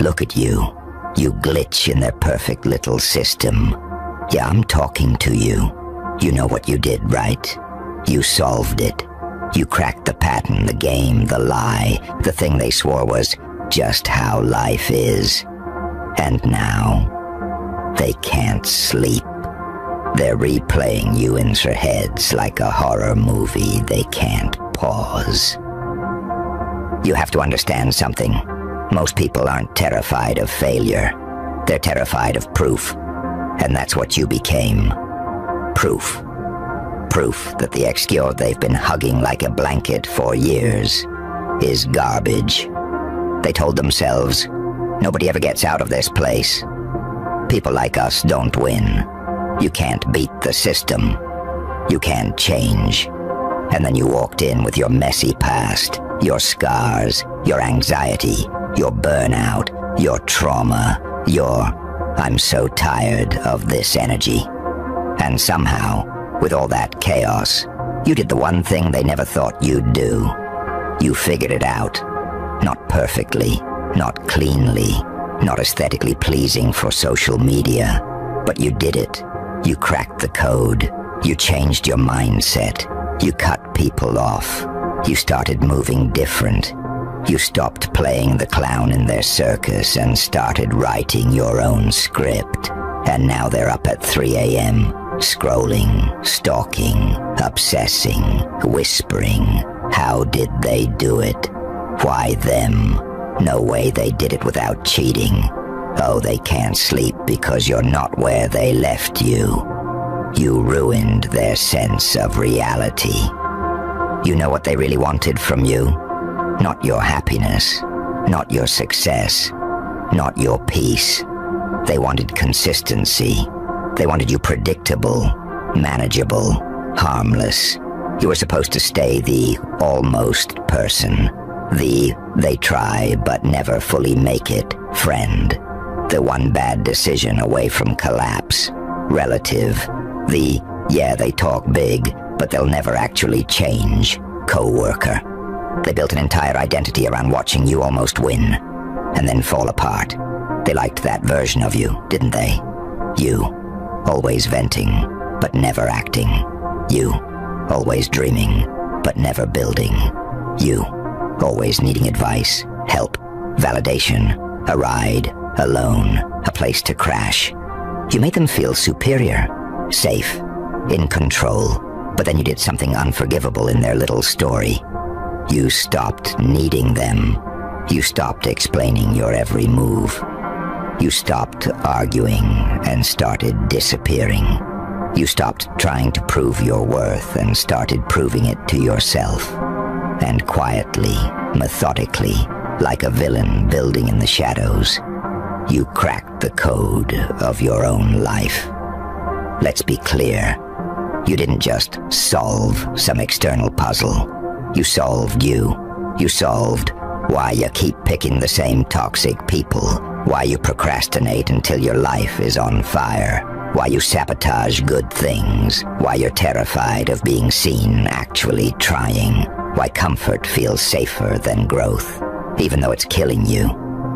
Look at you. You glitch in their perfect little system. Yeah, I'm talking to you. You know what you did, right? You solved it. You cracked the pattern, the game, the lie, the thing they swore was just how life is. And now, they can't sleep. They're replaying you in their heads like a horror movie. They can't pause. You have to understand something. Most people aren't terrified of failure. They're terrified of proof. And that's what you became. Proof. Proof that the excure they've been hugging like a blanket for years is garbage. They told themselves, nobody ever gets out of this place. People like us don't win. You can't beat the system. You can't change. And then you walked in with your messy past, your scars, your anxiety, your burnout, your trauma, your I'm so tired of this energy. And somehow, with all that chaos, you did the one thing they never thought you'd do. You figured it out. Not perfectly, not cleanly, not aesthetically pleasing for social media, but you did it. You cracked the code. You changed your mindset. You cut people off. You started moving different. You stopped playing the clown in their circus and started writing your own script. And now they're up at 3 a.m., scrolling, stalking, obsessing, whispering. How did they do it? Why them? No way they did it without cheating. Oh, they can't sleep because you're not where they left you. You ruined their sense of reality. You know what they really wanted from you? Not your happiness, not your success, not your peace. They wanted consistency. They wanted you predictable, manageable, harmless. You were supposed to stay the almost person, the they try but never fully make it friend, the one bad decision away from collapse, relative, the yeah they talk big but they'll never actually change, co-worker. They built an entire identity around watching you almost win, and then fall apart. They liked that version of you, didn't they? You, always venting, but never acting. You, always dreaming, but never building. You, always needing advice, help, validation, a ride, alone, a place to crash. You made them feel superior, safe, in control, but then you did something unforgivable in their little story. You stopped needing them. You stopped explaining your every move. You stopped arguing and started disappearing. You stopped trying to prove your worth and started proving it to yourself. And quietly, methodically, like a villain building in the shadows, you cracked the code of your own life. Let's be clear. You didn't just solve some external puzzle. You solved you. You solved why you keep picking the same toxic people, why you procrastinate until your life is on fire, why you sabotage good things, why you're terrified of being seen actually trying, why comfort feels safer than growth, even though it's killing you.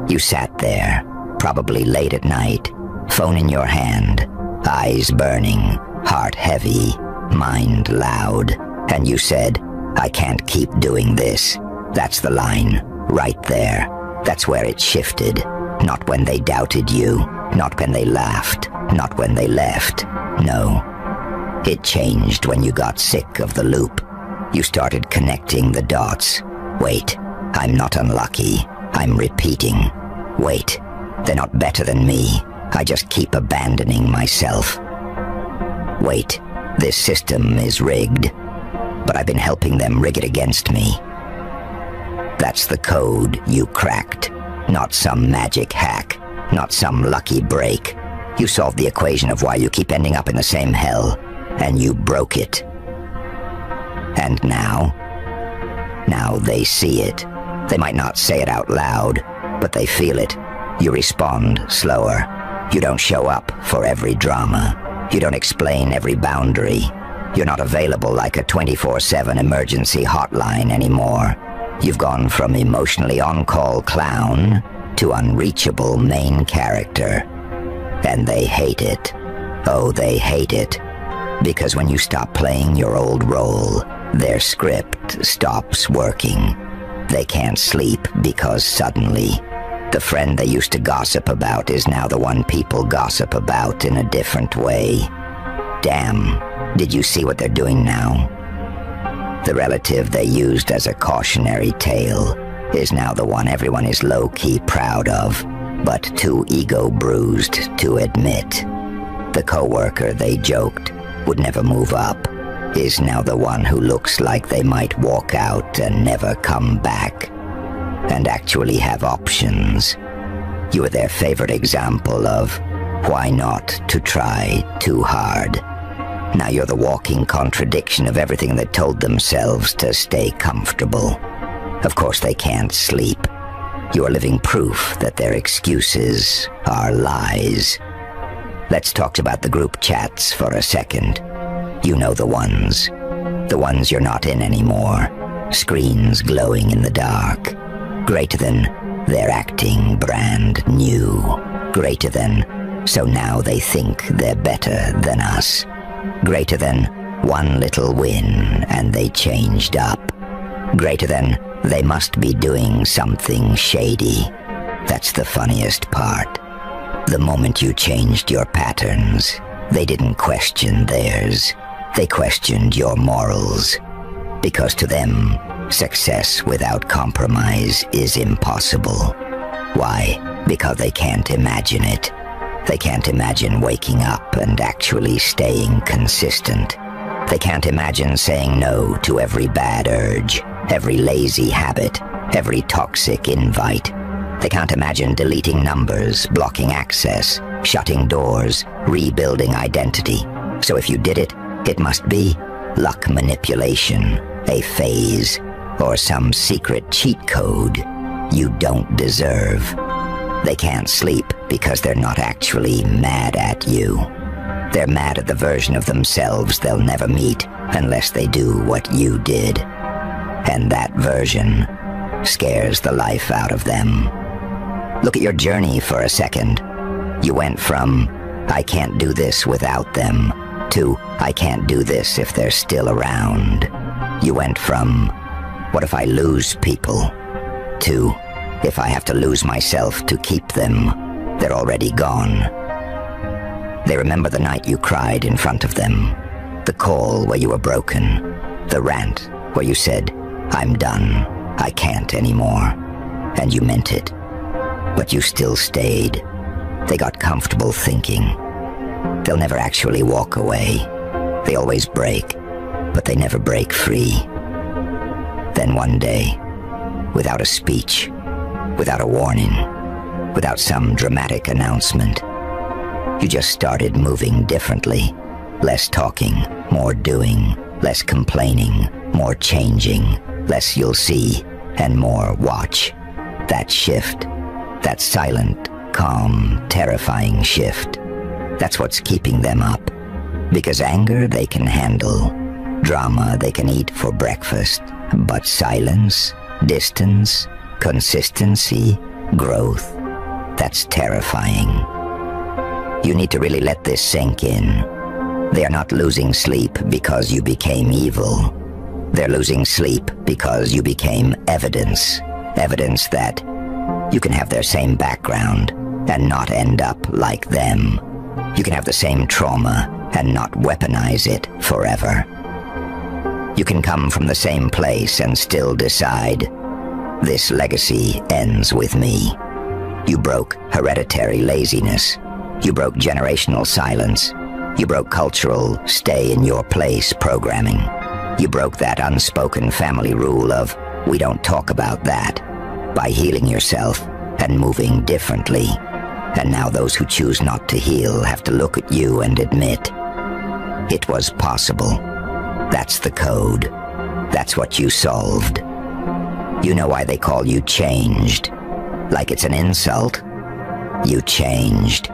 You sat there, probably late at night, phone in your hand, eyes burning, heart heavy, mind loud, and you said, I can't keep doing this. That's the line, right there. That's where it shifted. Not when they doubted you, not when they laughed, not when they left. No. It changed when you got sick of the loop. You started connecting the dots. Wait, I'm not unlucky. I'm repeating. Wait, they're not better than me. I just keep abandoning myself. Wait, this system is rigged, but I've been helping them rig it against me. That's the code you cracked, not some magic hack, not some lucky break. You solved the equation of why you keep ending up in the same hell, and you broke it. And now they see it. They might not say it out loud, but they feel it. You respond slower. You don't show up for every drama. You don't explain every boundary. You're not available like a 24/7 emergency hotline anymore. You've gone from emotionally on-call clown to unreachable main character. And they hate it. Oh, they hate it. Because when you stop playing your old role, their script stops working. They can't sleep because suddenly, the friend they used to gossip about is now the one people gossip about in a different way. Damn, did you see what they're doing now? The relative they used as a cautionary tale is now the one everyone is low-key proud of, but too ego-bruised to admit. The coworker they joked would never move up is now the one who looks like they might walk out and never come back, and actually have options. You were their favorite example of why not to try too hard. Now you're the walking contradiction of everything they told themselves to stay comfortable. Of course they can't sleep. You are living proof that their excuses are lies. Let's talk about the group chats for a second. You know the ones you're not in anymore. Screens glowing in the dark. Greater than they're acting brand new. Greater than so now they think they're better than us. Greater than one little win and they changed up. Greater than they must be doing something shady. That's the funniest part. The moment you changed your patterns, they didn't question theirs. They questioned your morals. Because to them, success without compromise is impossible. Why? Because they can't imagine it. They can't imagine waking up and actually staying consistent. They can't imagine saying no to every bad urge, every lazy habit, every toxic invite. They can't imagine deleting numbers, blocking access, shutting doors, rebuilding identity. So if you did it, it must be luck manipulation, a phase, or some secret cheat code you don't deserve. They can't sleep because they're not actually mad at you. They're mad at the version of themselves they'll never meet unless they do what you did. And that version scares the life out of them. Look at your journey for a second. You went from, I can't do this without them, to, I can't do this if they're still around. You went from, what if I lose people, to, if I have to lose myself to keep them, they're already gone. They remember the night you cried in front of them, the call where you were broken, the rant where you said, I'm done, I can't anymore, and you meant it. But you still stayed. They got comfortable thinking. They'll never actually walk away. They always break, but they never break free. Then one day, without a speech, without a warning, without some dramatic announcement, you just started moving differently. Less talking, more doing, less complaining, more changing, less you'll see, and more watch. That shift, that silent, calm, terrifying shift, that's what's keeping them up. Because anger they can handle, drama they can eat for breakfast, but silence, distance, consistency, growth, that's terrifying. You need to really let this sink in. They are not losing sleep because you became evil. They're losing sleep because you became evidence. Evidence that you can have their same background and not end up like them. You can have the same trauma and not weaponize it forever. You can come from the same place and still decide, this legacy ends with me. You broke hereditary laziness. You broke generational silence. You broke cultural stay-in-your-place programming. You broke that unspoken family rule of, we don't talk about that, by healing yourself and moving differently. And now those who choose not to heal have to look at you and admit, it was possible. That's the code. That's what you solved. You know why they call you changed. Like it's an insult? You changed.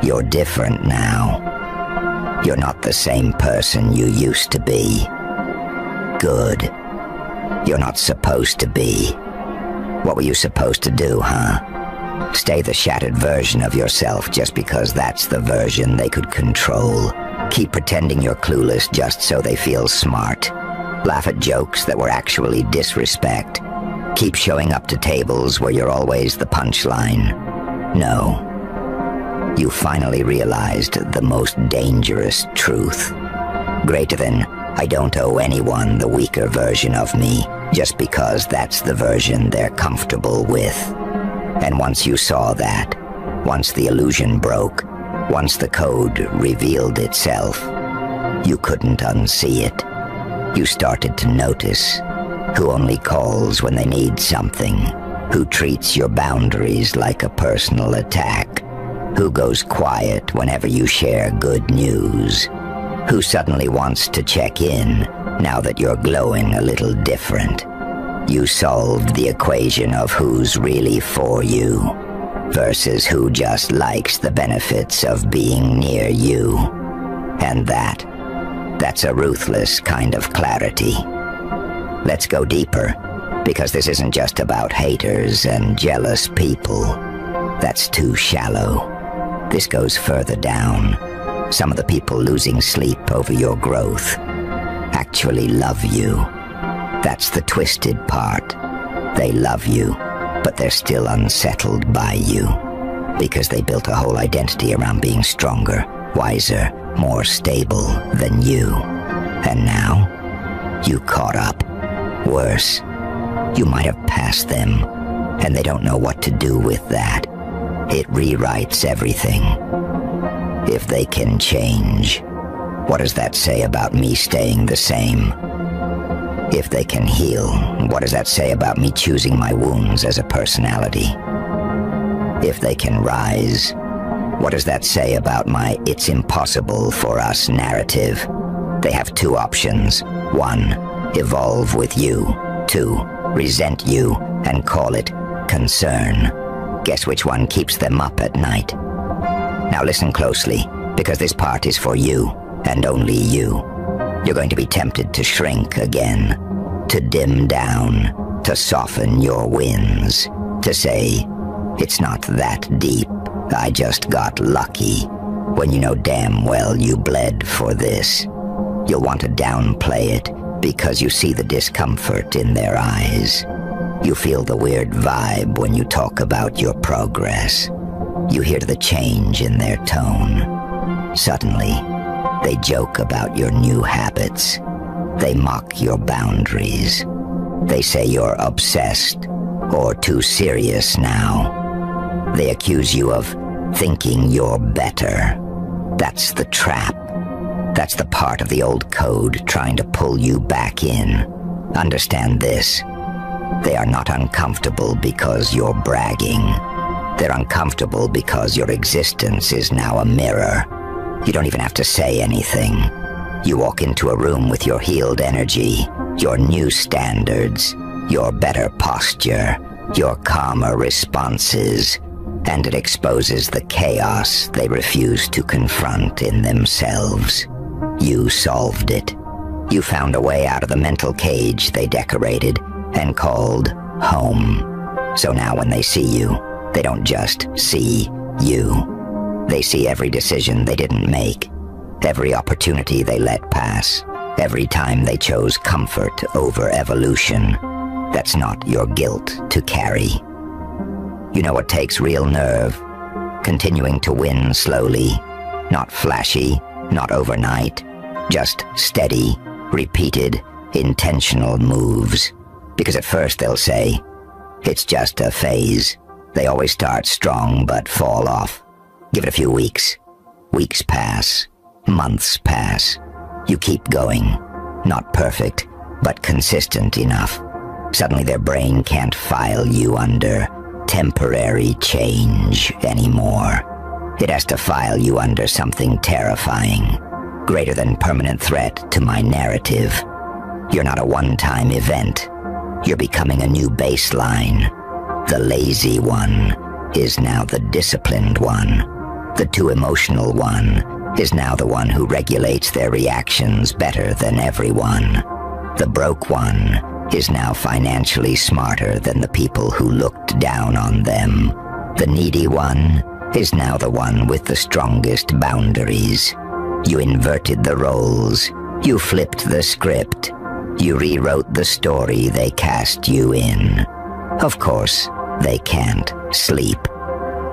You're different now. You're not the same person you used to be. Good. You're not supposed to be. What were you supposed to do, huh? Stay the shattered version of yourself just because that's the version they could control. Keep pretending you're clueless just so they feel smart. Laugh at jokes that were actually disrespect. Keep showing up to tables where you're always the punchline. No. You finally realized the most dangerous truth. Greater than, I don't owe anyone the weaker version of me, just because that's the version they're comfortable with. And once you saw that, once the illusion broke, once the code revealed itself, you couldn't unsee it. You started to notice who only calls when they need something, who treats your boundaries like a personal attack, who goes quiet whenever you share good news, who suddenly wants to check in now that you're glowing a little different. You solved the equation of who's really for you versus who just likes the benefits of being near you. And that's a ruthless kind of clarity. Let's go deeper, because this isn't just about haters and jealous people. That's too shallow. This goes further down. Some of the people losing sleep over your growth actually love you. That's the twisted part. They love you, but they're still unsettled by you, because they built a whole identity around being stronger, wiser, more stable than you. And now, you caught up. Worse, you might have passed them, and they don't know what to do with that. It rewrites everything. If they can change, what does that say about me staying the same? If they can heal, what does that say about me choosing my wounds as a personality? If they can rise, what does that say about my "it's impossible for us" narrative? They have two options. 1, evolve with you. 2, resent you and call it concern. Guess which one keeps them up at night? Now listen closely, because this part is for you, and only you. You're going to be tempted to shrink again, to dim down, to soften your wins, to say, it's not that deep, I just got lucky, when you know damn well you bled for this. You'll want to downplay it, because you see the discomfort in their eyes. You feel the weird vibe when you talk about your progress. You hear the change in their tone. Suddenly, they joke about your new habits. They mock your boundaries. They say you're obsessed or too serious now. They accuse you of thinking you're better. That's the trap. That's the part of the old code trying to pull you back in. Understand this. They are not uncomfortable because you're bragging. They're uncomfortable because your existence is now a mirror. You don't even have to say anything. You walk into a room with your healed energy, your new standards, your better posture, your calmer responses, and it exposes the chaos they refuse to confront in themselves. You solved it. You found a way out of the mental cage they decorated and called home. So now when they see you, they don't just see you. They see every decision they didn't make, every opportunity they let pass, every time they chose comfort over evolution. That's not your guilt to carry. You know what takes real nerve? Continuing to win slowly, not flashy, not overnight, just steady, repeated, intentional moves. Because at first they'll say, it's just a phase. They always start strong but fall off. Give it a few weeks. Weeks pass. Months pass. You keep going. Not perfect, but consistent enough. Suddenly their brain can't file you under temporary change anymore. It has to file you under something terrifying, greater than permanent threat to my narrative. You're not a one-time event. You're becoming a new baseline. The lazy one is now the disciplined one. The too emotional one is now the one who regulates their reactions better than everyone. The broke one is now financially smarter than the people who looked down on them. The needy one is now the one with the strongest boundaries. You inverted the roles. You flipped the script. You rewrote the story they cast you in. Of course, they can't sleep.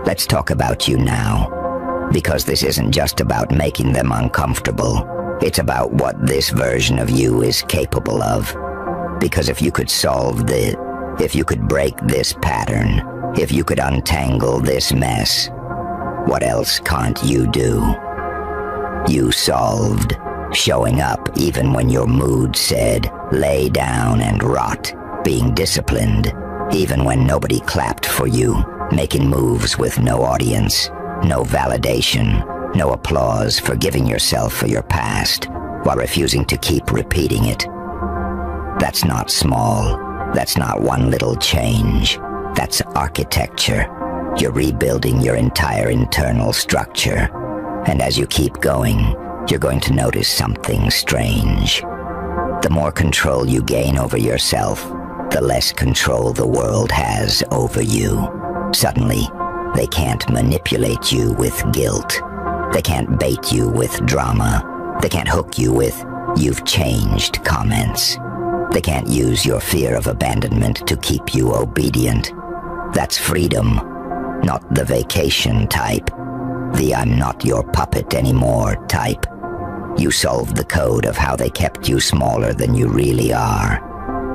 Let's talk about you now, because this isn't just about making them uncomfortable. It's about what this version of you is capable of. Because if you could if you could break this pattern, if you could untangle this mess, what else can't you do? You solved, showing up even when your mood said, lay down and rot, being disciplined, even when nobody clapped for you, making moves with no audience, no validation, no applause, forgiving yourself for your past, while refusing to keep repeating it. That's not small. That's not one little change. That's architecture. You're rebuilding your entire internal structure. And as you keep going, you're going to notice something strange. The more control you gain over yourself, the less control the world has over you. Suddenly, they can't manipulate you with guilt. They can't bait you with drama. They can't hook you with "you've changed" comments. They can't use your fear of abandonment to keep you obedient. That's freedom, not the vacation type, the "I'm not your puppet anymore" type. You solved the code of how they kept you smaller than you really are.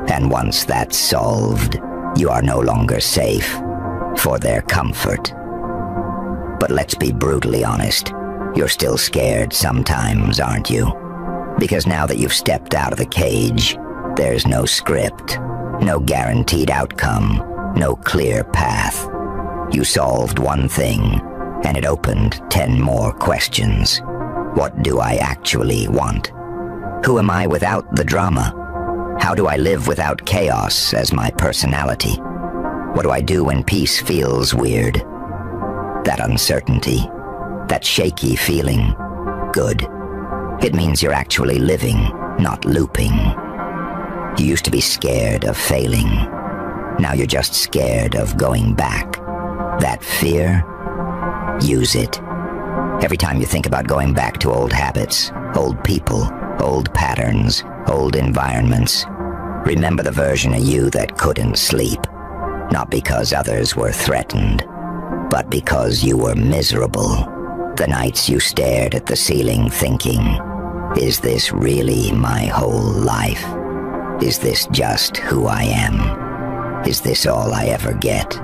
And once that's solved, you are no longer safe for their comfort. But let's be brutally honest. You're still scared sometimes, aren't you? Because now that you've stepped out of the cage, there's no script, no guaranteed outcome, no clear path. You solved one thing, and it opened 10 more questions. What do I actually want? Who am I without the drama? How do I live without chaos as my personality? What do I do when peace feels weird? That uncertainty, that shaky feeling, good. It means you're actually living, not looping. You used to be scared of failing. Now you're just scared of going back. That fear, use it. Every time you think about going back to old habits, old people, old patterns, old environments, remember the version of you that couldn't sleep. Not because others were threatened, but because you were miserable. The nights you stared at the ceiling thinking, is this really my whole life? Is this just who I am? Is this all I ever get?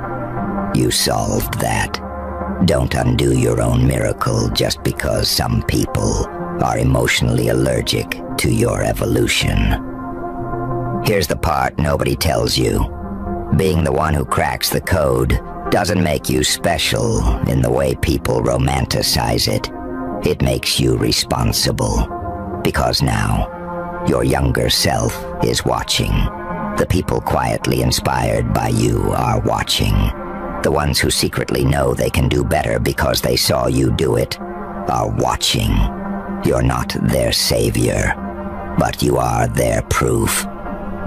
You solved that. Don't undo your own miracle just because some people are emotionally allergic to your evolution. Here's the part nobody tells you. Being the one who cracks the code doesn't make you special in the way people romanticize it. It makes you responsible. Because now, your younger self is watching. The people quietly inspired by you are watching. The ones who secretly know they can do better because they saw you do it are watching. You're not their savior, but you are their proof.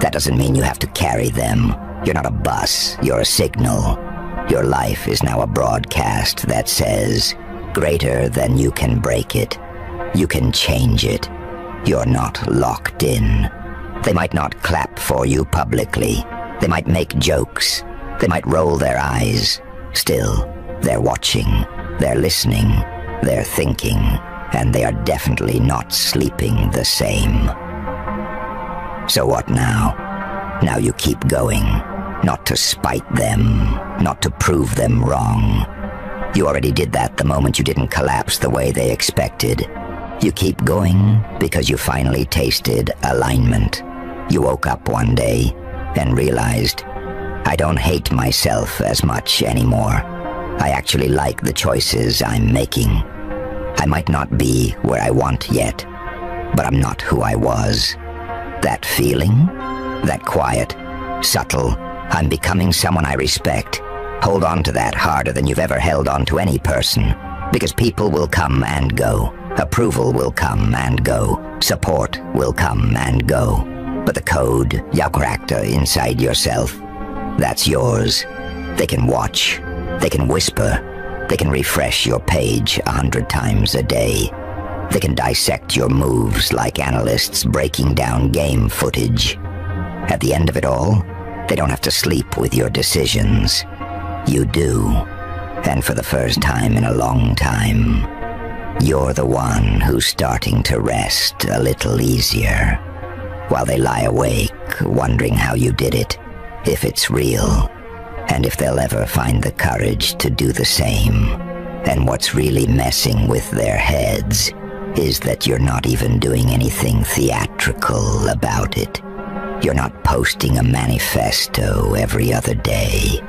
That doesn't mean you have to carry them. You're not a bus, you're a signal. Your life is now a broadcast that says, greater than you can break it. You can change it. You're not locked in. They might not clap for you publicly. They might make jokes. They might roll their eyes. Still, they're watching, they're listening, they're thinking, and they are definitely not sleeping the same. So what now? Now you keep going, not to spite them, not to prove them wrong. You already did that the moment you didn't collapse the way they expected. You keep going because you finally tasted alignment. You woke up one day and realized, I don't hate myself as much anymore. I actually like the choices I'm making. I might not be where I want yet, but I'm not who I was. That feeling, that quiet, subtle, I'm becoming someone I respect. Hold on to that harder than you've ever held on to any person, because people will come and go. Approval will come and go. Support will come and go. But the code, your character inside yourself, that's yours. They can watch, They can whisper. They can refresh your page 100 times a day. They can dissect your moves like analysts breaking down game footage. At the end of it all, they don't have to sleep with your decisions. You do. And for the first time in a long time, you're the one who's starting to rest a little easier, while they lie awake, wondering how you did it, if it's real, and if they'll ever find the courage to do the same. And what's really messing with their heads is that you're not even doing anything theatrical about it. You're not posting a manifesto every other day.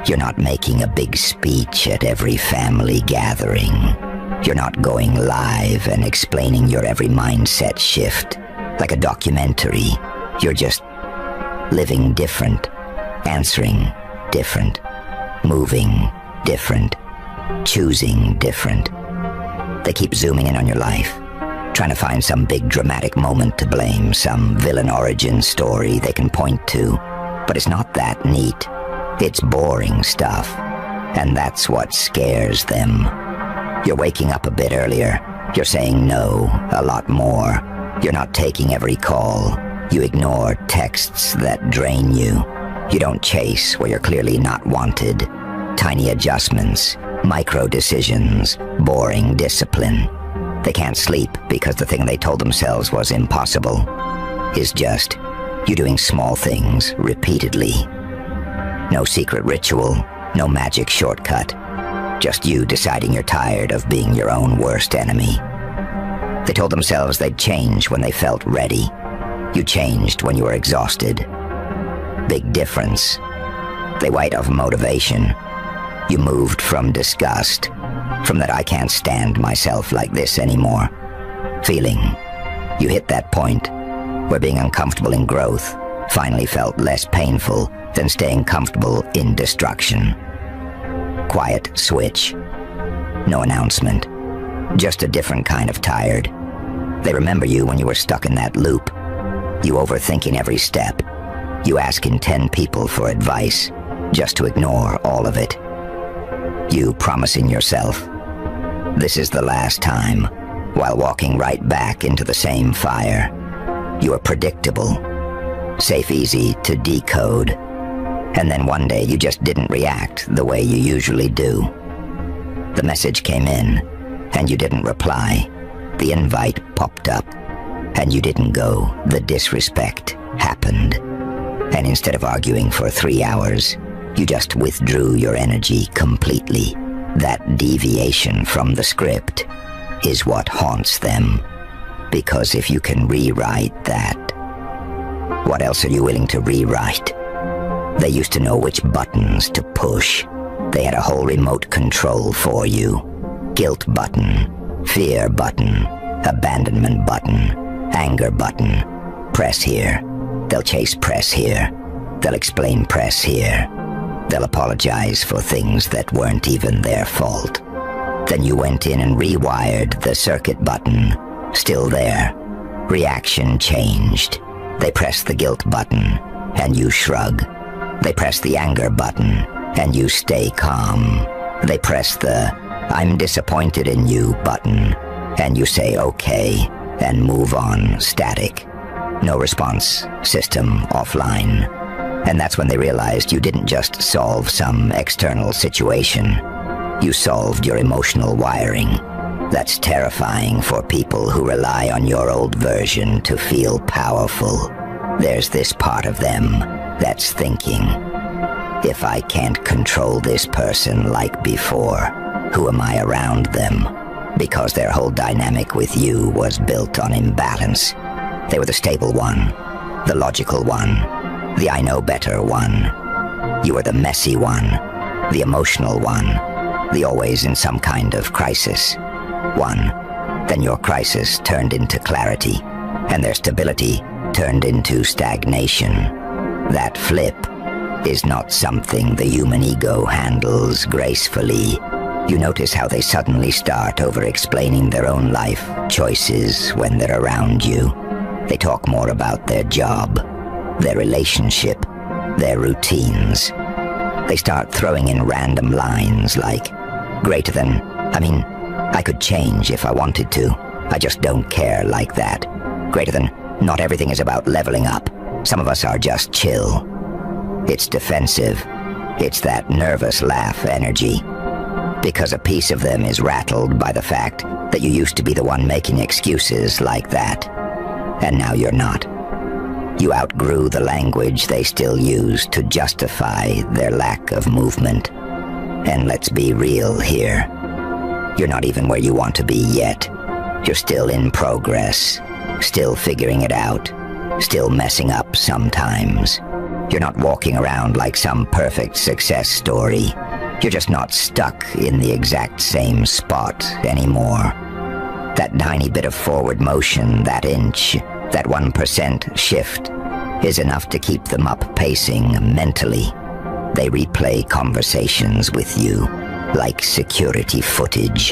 You're not making a big speech at every family gathering. You're not going live and explaining your every mindset shift like a documentary. You're just living different, answering different, moving different, choosing different. They keep zooming in on your life, trying to find some big dramatic moment to blame, some villain origin story they can point to. But it's not that neat. It's boring stuff, and that's what scares them. You're waking up a bit earlier. You're saying no a lot more. You're not taking every call. You ignore texts that drain you. You don't chase where you're clearly not wanted. Tiny adjustments, micro decisions, boring discipline. They can't sleep because the thing they told themselves was impossible is just you doing small things repeatedly. No secret ritual, no magic shortcut. Just you deciding you're tired of being your own worst enemy. They told themselves they'd change when they felt ready. You changed when you were exhausted. Big difference. They white of motivation. You moved from disgust, from that I can't stand myself like this anymore feeling. You hit that point where being uncomfortable in growth finally felt less painful than staying comfortable in destruction. Quiet switch. No announcement. Just a different kind of tired. They remember you when you were stuck in that loop. You overthinking every step. You asking 10 people for advice just to ignore all of it. You promising yourself, this is the last time, while walking right back into the same fire. You are predictable, safe easy to decode, and then one day you just didn't react the way you usually do. The message came in, and you didn't reply. The invite popped up, and you didn't go. The disrespect happened. And instead of arguing for 3 hours, you just withdrew your energy completely. That deviation from the script is what haunts them. Because if you can rewrite that, what else are you willing to rewrite? They used to know which buttons to push. They had a whole remote control for you. Guilt button, fear button, abandonment button, anger button. Press here. They'll chase press here. They'll explain press here. They'll apologize for things that weren't even their fault. Then you went in and rewired the circuit button. Still there. Reaction changed. They press the guilt button, and you shrug. They press the anger button, and you stay calm. They press the I'm disappointed in you button, and you say okay, and move on static. No response, system offline. And that's when they realized you didn't just solve some external situation. You solved your emotional wiring. That's terrifying for people who rely on your old version to feel powerful. There's this part of them that's thinking, if I can't control this person like before, who am I around them? Because their whole dynamic with you was built on imbalance. They were the stable one, the logical one, the I know better one. You were the messy one, the emotional one, the always in some kind of crisis one. Then your crisis turned into clarity, and their stability turned into stagnation. That flip is not something the human ego handles gracefully. You notice how they suddenly start over-explaining their own life choices when they're around you. They talk more about their job, their relationship, their routines. They start throwing in random lines like, greater than, I could change if I wanted to. I just don't care like that. Greater than, not everything is about leveling up. Some of us are just chill. It's defensive. It's that nervous laugh energy. Because a piece of them is rattled by the fact that you used to be the one making excuses like that. And now you're not. You outgrew the language they still use to justify their lack of movement. And let's be real here. You're not even where you want to be yet. You're still in progress, still figuring it out, still messing up sometimes. You're not walking around like some perfect success story. You're just not stuck in the exact same spot anymore. That tiny bit of forward motion, that inch, that 1% shift, is enough to keep them up pacing mentally. They replay conversations with you like security footage.